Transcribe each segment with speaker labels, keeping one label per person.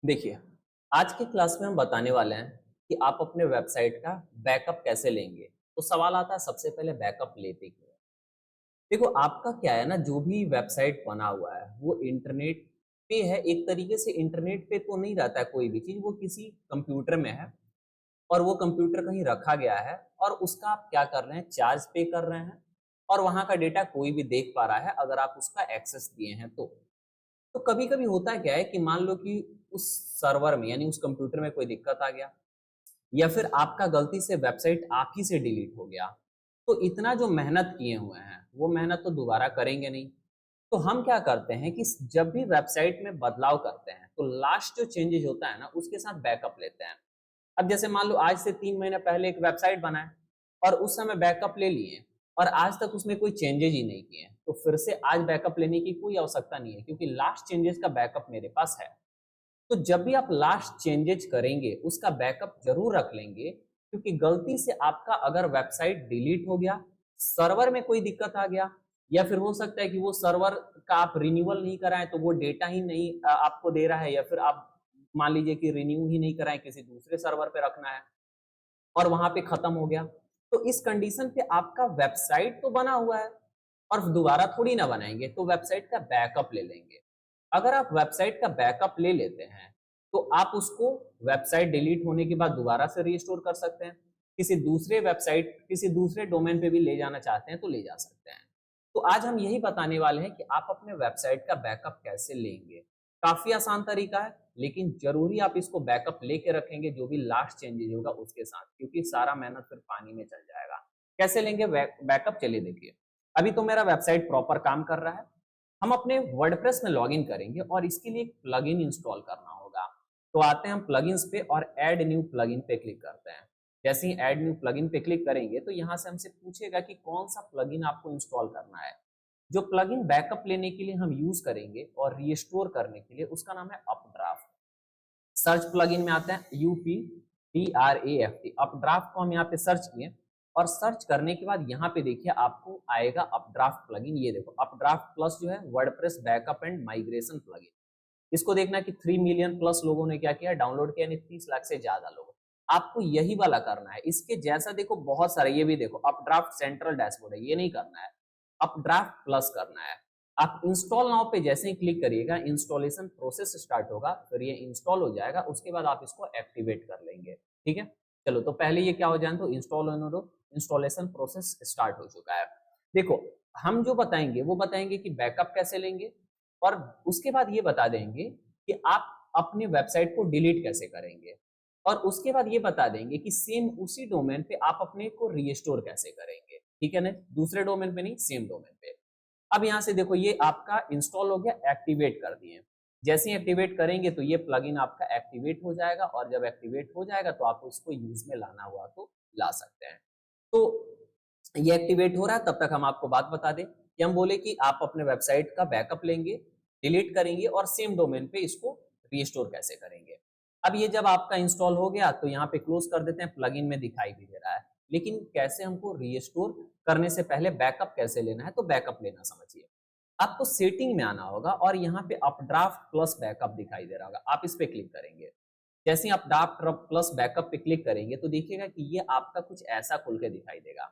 Speaker 1: देखिए, आज की क्लास में हम बताने वाले हैं कि आप अपने वेबसाइट का बैकअप कैसे लेंगे। तो सवाल आता है सबसे पहले बैकअप लेते क्यों हैं? देखो आपका क्या है ना, जो भी वेबसाइट बना हुआ है वो इंटरनेट पे है। एक तरीके से इंटरनेट पे तो नहीं रहता है कोई भी चीज़, वो किसी कंप्यूटर में है और वो कंप्यूटर कहीं रखा गया है और उसका आप क्या कर रहे हैं, चार्ज पे कर रहे हैं और वहाँ का डेटा कोई भी देख पा रहा है अगर आप उसका एक्सेस दिए हैं तो। तो कभी-कभी होता क्या है कि मान लो कि उस सर्वर में यानी उस कंप्यूटर में कोई दिक्कत आ गया या फिर आपका गलती से वेबसाइट आप ही से डिलीट हो गया। तो इतना जो मेहनत किए हुए हैं, वो मेहनत तो दोबारा करेंगे नहीं। तो हम क्या करते हैं कि जब भी वेबसाइट में बदलाव करते हैं, तो लास्ट जो चेंजेज़ होता है ना, उसके साथ बैकअप लेते हैं। अब जैसे मान लो आज से 3 महीने पहले एक वेबसाइट बनाए और उस समय बैकअप ले लिए और आज तक उसमें कोई चेंजेज़ ही नहीं किए हैं, तो फिर से आज बैकअप लेने की कोई आवश्यकता नहीं है क्योंकि लास्ट चेंजेज़ का बैकअप मेरे पास है। तो जब भी आप लास्ट चेंजेज करेंगे, उसका बैकअप ज़रूर रख लेंगे क्योंकि गलती से आपका अगर वेबसाइट डिलीट हो गया, सर्वर में कोई दिक्कत आ गया या फिर हो सकता है कि वो सर्वर का आप रिन्यूअल नहीं कराएँ तो वो डेटा ही नहीं आपको दे रहा है या फिर आप मान लीजिए कि रिन्यू ही नहीं कराएँ, किसी दूसरे सर्वर पे रखना है और वहाँ पे खत्म हो गया। तो इस कंडीशन पे आपका वेबसाइट तो बना हुआ है और दोबारा थोड़ी ना बनाएँगे, तो वेबसाइट का बैकअप ले लेंगे। अगर आप वेबसाइट का बैकअप ले लेते हैं, तो आप उसको वेबसाइट डिलीट होने के बाद दोबारा से रीस्टोर कर सकते हैं। किसी दूसरे वेबसाइट, किसी दूसरे डोमेन पे भी ले जाना चाहते हैं, तो ले जा सकते हैं। तो आज हम यही बताने वाले हैं कि आप अपने वेबसाइट का बैकअप कैसे लेंगे। काफ़ी आसान तरीका है, लेकिन ज़रूरी आप इसको बैकअप लेके रखेंगे जो भी लास्ट चेंजेज़ होगा उसके साथ, क्योंकि सारा मेहनत फिर पानी में चल जाएगा। कैसे लेंगे बैकअप, चलिए देखिए। अभी तो मेरा वेबसाइट प्रॉपर काम कर रहा है। हम अपने वर्डप्रेस में लॉगिन करेंगे और इसके लिए एक प्लगइन इंस्टॉल करना होगा। तो आते हैं हम प्लगइन्स पे और ऐड न्यू प्लगइन पे क्लिक करते हैं। जैसे ही ऐड न्यू प्लगइन पे क्लिक करेंगे तो यहाँ से हमसे पूछेगा कि कौन-सा प्लगइन आपको इंस्टॉल करना है। जो प्लगइन बैकअप लेने के लिए हम यूज़ करेंगे और रीस्टोर करने के लिए उसका नाम है अपड्राफ्ट। सर्च प्लगइन में आते हैं UPDRAFT, अपड्राफ्ट को हम यहाँ पे सर्च किए और सर्च करने के बाद यहाँ पे देखिए आपको आएगा अपड्राफ्ट प्लगइन। ये देखो अपड्राफ्ट प्लस जो है WordPress backup and migration plugin. इसको देखना कि 3 मिलियन प्लस लोगों ने क्या किया, डाउनलोड किया, यानी 30 लाख से ज्यादा लोग। आपको यही वाला करना है। इसके जैसा देखो बहुत सारे, ये भी देखो अपड्राफ्ट सेंट्रल डैशबोर्ड है, ये नहीं करना है, अपड्राफ्ट प्लस करना है। आप इंस्टॉल नाउ पे जैसे ही क्लिक करिएगा, इंस्टॉलेशन प्रोसेस स्टार्ट होगा, फिर ये इंस्टॉल हो जाएगा, उसके बाद आप इसको एक्टिवेट कर लेंगे। ठीक है, चलो तो पहले ये क्या हो जाए तो इंस्टॉल होने दो। इंस्टॉलेशन प्रोसेस स्टार्ट हो चुका है। देखो हम जो बताएंगे वो बताएंगे कि बैकअप कैसे लेंगे और उसके बाद ये बता देंगे कि आप अपने वेबसाइट को डिलीट कैसे करेंगे और उसके बाद ये बता देंगे कि सेम उसी डोमेन पे आप अपने को रीस्टोर कैसे करेंगे। ठीक है ना, दूसरे डोमेन पे नहीं, सेम डोमेन पे। अब यहाँ से देखो ये आपका इंस्टॉल हो गया, एक्टिवेट कर दिए। जैसे ही एक्टिवेट करेंगे तो ये प्लगइन आपका एक्टिवेट हो जाएगा और जब एक्टिवेट हो जाएगा तो आप उसको यूज में लाना हुआ तो ला सकते हैं। तो ये एक्टिवेट हो रहा है, तब तक हम आपको बात बता दें कि हम बोले कि आप अपने वेबसाइट का बैकअप लेंगे, डिलीट करेंगे और सेम डोमेन पे इसको रीस्टोर कैसे करेंगे। अब ये जब आपका इंस्टॉल हो गया तो यहाँ पे क्लोज कर देते हैं, प्लगइन में दिखाई भी दे रहा है। लेकिन कैसे हमको रीस्टोर करने से पहले बैकअप कैसे लेना है, तो बैकअप लेना समझिए। आपको सेटिंग में आना होगा और यहाँ पे अपड्राफ्ट प्लस बैकअप दिखाई दे रहा होगा, आप इस पे क्लिक करेंगे। जैसे ही आप अपड्राफ्ट प्लस बैकअप पे क्लिक करेंगे तो देखिएगा कि ये आपका कुछ ऐसा खुल के दिखाई देगा।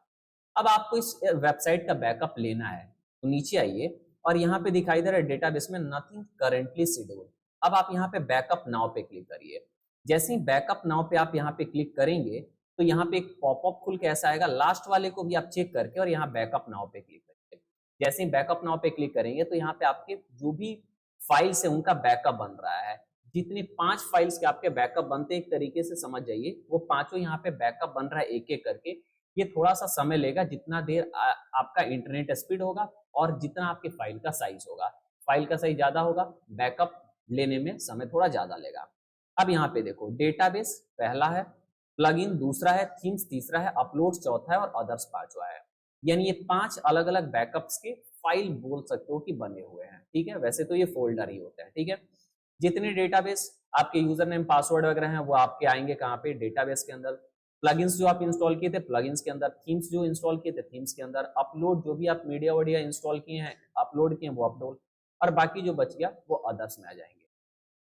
Speaker 1: अब आपको इस वेबसाइट का बैकअप लेना है तो नीचे आइए और यहाँ पे दिखाई दे रहा है डेटाबेस में नथिंग करेंटली शेड्यूल्ड। अब आप यहाँ पे बैकअप नाउ पे क्लिक करिए। जैसे ही बैकअप नाउ पे आप यहाँ पे क्लिक करेंगे तो यहाँ पे एक पॉपअप खुल के ऐसा आएगा, लास्ट वाले को भी आप चेक करके और यहाँ बैकअप नाउ पे क्लिक करिए। जैसे ही बैकअप नाउ पे क्लिक करेंगे तो यहाँ पे आपके जो भी फाइल्स है उनका बैकअप बन रहा है। जितने 5 फाइल्स के आपके बैकअप बनते हैं, एक तरीके से समझ जाइए वो पांचों यहाँ पे बैकअप बन रहा है एक एक करके। ये थोड़ा-सा समय लेगा, जितना देर आपका इंटरनेट स्पीड होगा और जितना आपके फाइल का साइज़ होगा। फाइल का साइज़ ज़्यादा होगा, बैकअप लेने में समय थोड़ा ज़्यादा लेगा। अब यहाँ पे देखो डेटाबेस पहला है, प्लगइन दूसरा है, थीम्स तीसरा है, अपलोड्स चौथा है और अदर्स पाँचवां है। यानी ये 5 अलग-अलग बैकअप्स के फाइल बोल सकते हो कि बने हुए हैं। ठीक है? वैसे तो ये फ़ोल्डर ही होते हैं। ठीक है? जितने डेटाबेस आपके यूज़र नेम, पासवर्ड वगैरह हैं वो आपके आएँगे कहाँ पे, डेटाबेस के अंदर। प्लगइन्स जो आप इंस्टॉल किए थे प्लगइन्स के अंदर, थीम्स जो इंस्टॉल किए थे थीम्स के अंदर, अपलोड जो भी आप मीडिया वडिया इंस्टॉल किए हैं, अपलोड किए हैं वो अपलोड, और बाकी जो बच गया वो अदर्स में आ जाएंगे।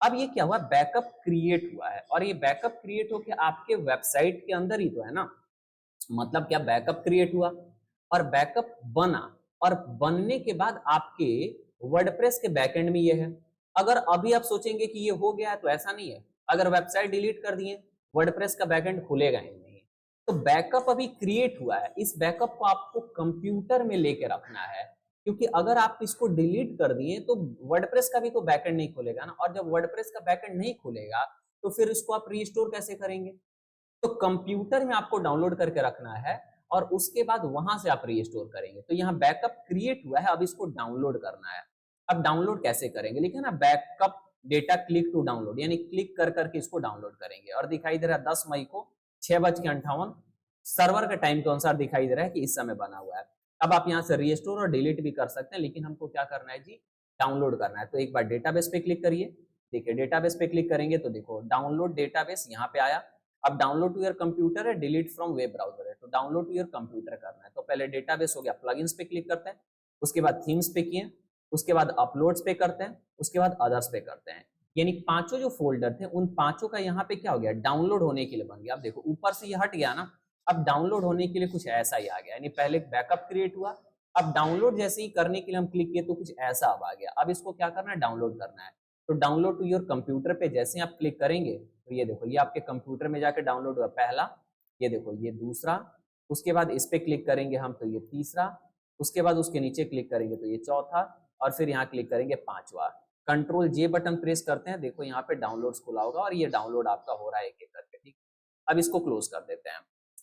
Speaker 1: अब ये क्या हुआ, बैकअप क्रिएट हुआ है और ये बैकअप क्रिएट होके आपके वेबसाइट के अंदर ही तो है ना। मतलब क्या, बैकअप क्रिएट हुआ और बैकअप बना और बनने के बाद आपके वर्डप्रेस के बैकएंड में ये है। अगर अभी आप सोचेंगे कि ये हो गया है तो ऐसा नहीं है। अगर वेबसाइट डिलीट कर दिए, वर्डप्रेस का बैकएंड खुलेगा ही नहीं। तो बैकअप अभी क्रिएट हुआ है, इस बैकअप को आपको कंप्यूटर में लेके रखना है, क्योंकि अगर आप इसको डिलीट कर दिए तो वर्डप्रेस का भी तो बैकएंड नहीं खुलेगा ना, और जब वर्डप्रेस का बैकएंड नहीं खुलेगा तो फिर इसको आप रीस्टोर कैसे करेंगे। तो कंप्यूटर में आपको डाउनलोड करके रखना है और उसके बाद वहां से आप रीस्टोर करेंगे। तो यहाँ बैकअप क्रिएट हुआ है, अब इसको डाउनलोड करना है। अब डाउनलोड कैसे करेंगे, लिखे ना backup data click to download, यानी क्लिक कर करके इसको डाउनलोड करेंगे। और दिखाई दे रहा है 10 मई को 6:58 सर्वर के टाइम के अनुसार दिखाई दे रहा है कि इस समय बना हुआ है। अब आप यहाँ से रीस्टोर और डिलीट भी कर सकते हैं, लेकिन हमको क्या करना है जी, डाउनलोड करना है। तो एक बार डेटाबेस पे क्लिक करिए। देखिए डेटाबेस पे क्लिक करेंगे तो देखो डाउनलोड डेटाबेस यहाँ पे आया। अब डाउनलोड टू योर कंप्यूटर है, डिलीट फ्रॉम वेब ब्राउजर है, तो डाउनलोड टू योर कंप्यूटर करना है। तो पहले डेटाबेस हो गया, प्लगइन्स पे क्लिक करते हैं, उसके बाद थीम्स पे किए, उसके बाद अपलोड्स पे करते हैं, उसके बाद अदर्स पे करते हैं। यानी पांचों जो फोल्डर थे उन पांचों का यहाँ पे क्या हो गया, डाउनलोड होने के लिए बन गया। अब देखो ऊपर से ये हट गया ना, अब डाउनलोड होने के लिए कुछ ऐसा ही आ गया। यानी पहले बैकअप क्रिएट हुआ, अब डाउनलोड जैसे ही करने के लिए हम क्लिक किए तो कुछ ऐसा अब आ गया। अब इसको क्या करना है, डाउनलोड करना है। तो डाउनलोड टू योर कंप्यूटर पे जैसे ही आप क्लिक करेंगे तो ये देखो ये आपके कंप्यूटर में जाके डाउनलोड हुआ पहला, ये देखो ये दूसरा, उसके बाद इस पे क्लिक करेंगे हम तो ये तीसरा, उसके बाद उसके नीचे क्लिक करेंगे तो ये चौथा, और फिर यहाँ क्लिक करेंगे पांचवा। कंट्रोल जे बटन प्रेस करते हैं, देखो यहाँ पे डाउनलोड्स खुला होगा और ये डाउनलोड आपका हो रहा है एक एक करके, ठीक। अब इसको क्लोज कर देते हैं।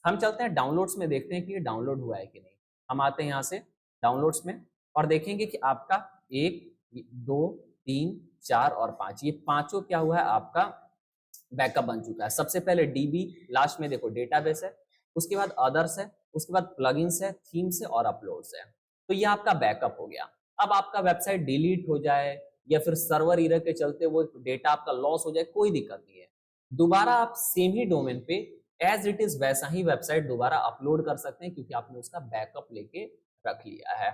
Speaker 1: हम चलते हैं डाउनलोड्स में, देखते हैं कि ये डाउनलोड हुआ है कि नहीं। हम आते हैं यहाँ से डाउनलोड्स में और देखेंगे कि आपका 1, 2, 3, 4 और 5, ये पांचों क्या हुआ है, आपका बैकअप बन चुका है। सबसे पहले डीबी, लास्ट में देखो डेटाबेस है, उसके बाद अदर्स है, उसके बाद प्लगइन्स है, थीम्स है और अपलोड्स है। तो ये आपका बैकअप हो गया। अब आपका वेबसाइट डिलीट हो जाए या फिर सर्वर एरर के चलते वो डेटा आपका लॉस हो जाए, कोई दिक्कत नहीं है। दोबारा आप सेम ही डोमेन पे एज इट इज वैसा ही वेबसाइट दोबारा अपलोड कर सकते हैं, क्योंकि आपने उसका बैकअप लेके रख लिया है।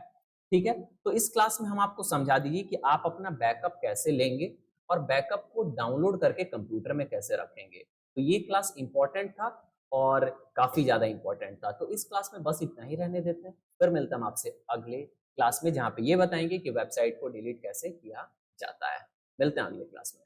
Speaker 1: ठीक है, तो इस क्लास में हम आपको समझा दीजिए कि आप अपना बैकअप कैसे लेंगे और बैकअप को डाउनलोड करके कंप्यूटर में कैसे रखेंगे। तो ये क्लास इंपॉर्टेंट था और काफी ज्यादा इंपॉर्टेंट था। तो इस क्लास में बस इतना ही रहने देते हैं, फिर मिलता हम आपसे अगले क्लास में, जहाँ पे ये बताएंगे कि वेबसाइट को डिलीट कैसे किया जाता है। मिलते हैं अगले क्लास में।